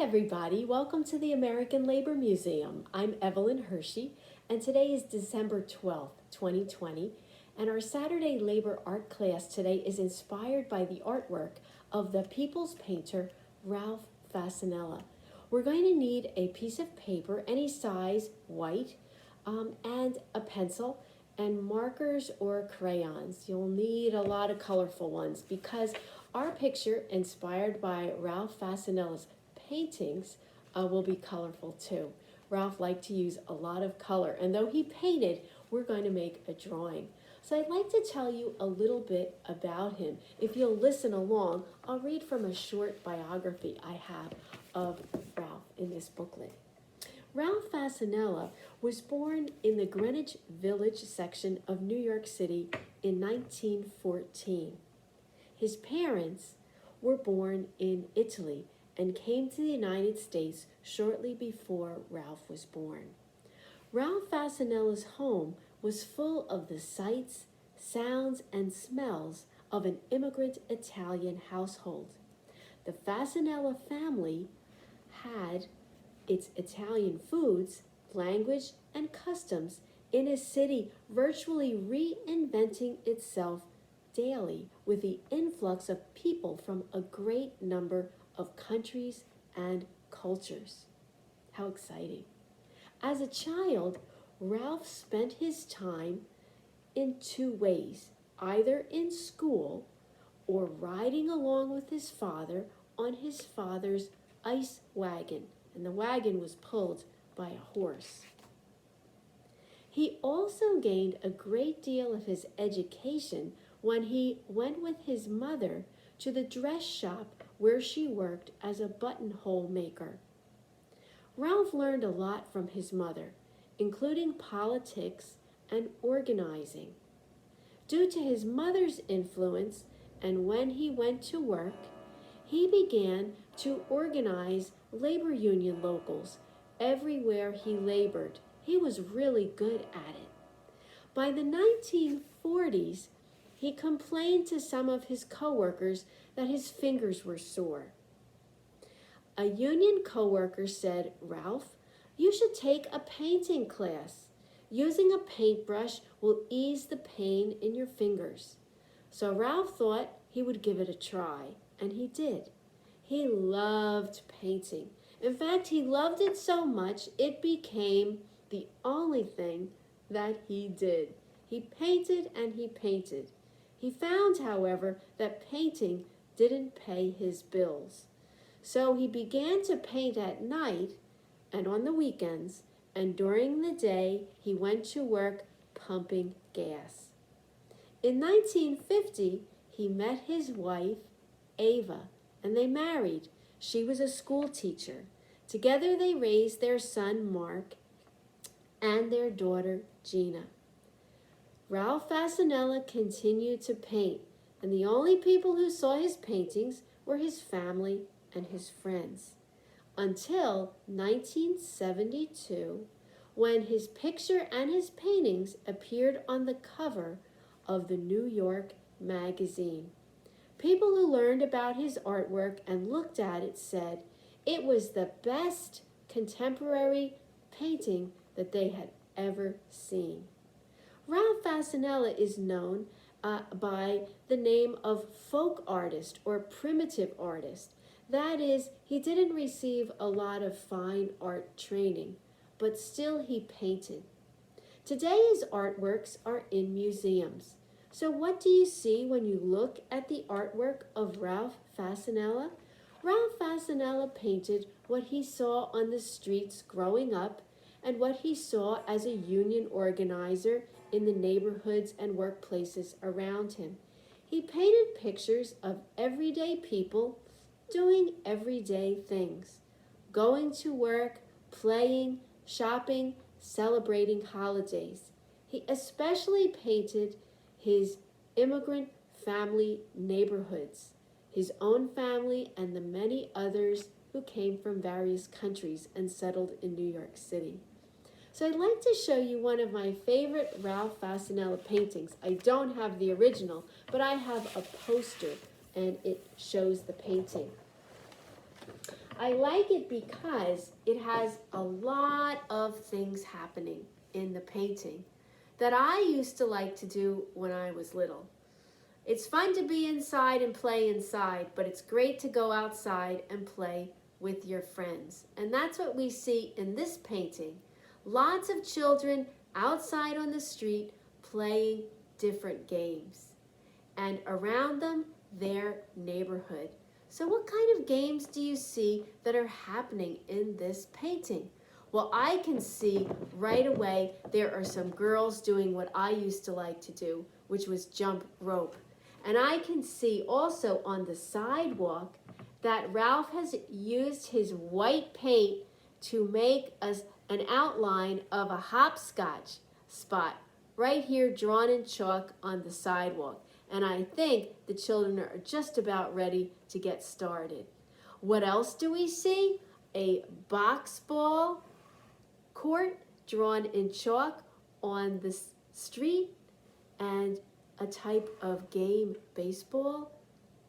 everybody. Welcome to the American Labor Museum. I'm Evelyn Hershey, and today is December 12th, 2020, and our Saturday Labor Art class today is inspired by the artwork of the people's painter, Ralph Fasanella. We're going to need a piece of paper, any size, white, and a pencil, and markers or crayons. You'll need a lot of colorful ones because our picture, inspired by Ralph Fasanella's paintings, will be colorful too. Ralph liked to use a lot of color, and though he painted, we're going to make a drawing. So I'd like to tell you a little bit about him. If you'll listen along, I'll read from a short biography I have of Ralph in this booklet. Ralph Fasanella was born in the Greenwich Village section of New York City in 1914. His parents were born in Italy and came to the United States shortly before Ralph was born. Ralph Fasanella's home was full of the sights, sounds, and smells of an immigrant Italian household. The Fasanella family had its Italian foods, language, and customs in a city virtually reinventing itself daily with the influx of people from a great number of countries and cultures. How exciting. As a child, Ralph spent his time in two ways, either in school or riding along with his father on his father's ice wagon, and the wagon was pulled by a horse. He also gained a great deal of his education when he went with his mother to the dress shop where she worked as a buttonhole maker. Ralph learned a lot from his mother, including politics and organizing. Due to his mother's influence, and when he went to work, he began to organize labor union locals everywhere he labored. He was really good at it. By the 1940s, he complained to some of his coworkers that his fingers were sore. A union coworker said, "Ralph, you should take a painting class. Using a paintbrush will ease the pain in your fingers." So Ralph thought he would give it a try, and he did. He loved painting. In fact, he loved it so much it became the only thing that he did. He painted and he painted. He found, however, that painting didn't pay his bills. So he began to paint at night and on the weekends, and during the day he went to work pumping gas. In 1950, he met his wife, Ava, and they married. She was a school teacher. Together they raised their son, Mark, and their daughter, Gina. Ralph Fasanella continued to paint, and the only people who saw his paintings were his family and his friends, until 1972, when his picture and his paintings appeared on the cover of the New York magazine. People who learned about his artwork and looked at it said it was the best contemporary painting that they had ever seen. Ralph Fasanella is known by the name of folk artist or primitive artist. That is, he didn't receive a lot of fine art training, but still he painted. Today his artworks are in museums. So what do you see when you look at the artwork of Ralph Fasanella? Ralph Fasanella painted what he saw on the streets growing up and what he saw as a union organizer in the neighborhoods and workplaces around him. He painted pictures of everyday people doing everyday things, going to work, playing, shopping, celebrating holidays. He especially painted his immigrant family neighborhoods, his own family and the many others who came from various countries and settled in New York City. So I'd like to show you one of my favorite Ralph Fasanella paintings. I don't have the original, but I have a poster and it shows the painting. I like it because it has a lot of things happening in the painting that I used to like to do when I was little. It's fun to be inside and play inside, but it's great to go outside and play with your friends. And that's what we see in this painting. Lots of children outside on the street playing different games. And around them, their neighborhood. So what kind of games do you see that are happening in this painting? Well, I can see right away there are some girls doing what I used to like to do, which was jump rope. And I can see also on the sidewalk that Ralph has used his white paint to make an outline of a hopscotch spot right here drawn in chalk on the sidewalk. And I think the children are just about ready to get started. What else do we see? A box ball court drawn in chalk on the street, and a type of game, baseball,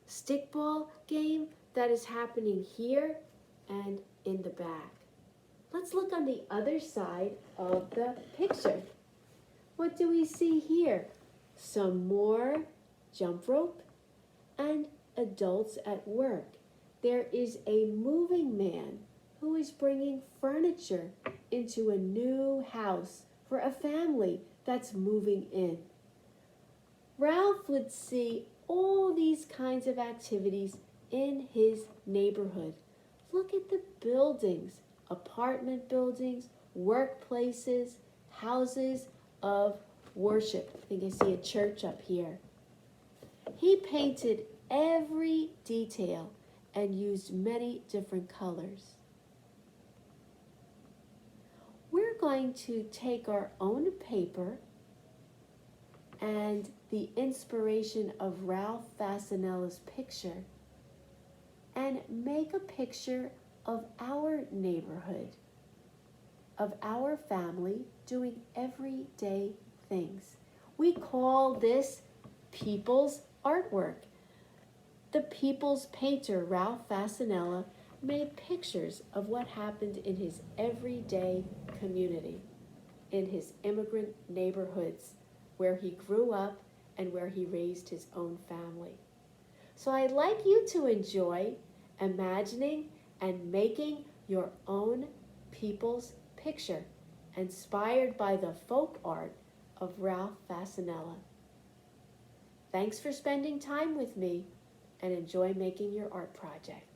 stickball game that is happening here and in the back. Let's look on the other side of the picture. What do we see here? Some more jump rope and adults at work. There is a moving man who is bringing furniture into a new house for a family that's moving in. Ralph would see all these kinds of activities in his neighborhood. Look at the buildings, apartment buildings, workplaces, houses of worship. I think I see a church up here. He painted every detail and used many different colors. We're going to take our own paper and the inspiration of Ralph Fasanella's picture and make a picture of our neighborhood, of our family doing everyday things. We call this people's artwork. The people's painter, Ralph Fasanella, made pictures of what happened in his everyday community, in his immigrant neighborhoods, where he grew up and where he raised his own family. So I'd like you to enjoy imagining and making your own people's picture, inspired by the folk art of Ralph Fasanella. Thanks for spending time with me, and enjoy making your art project.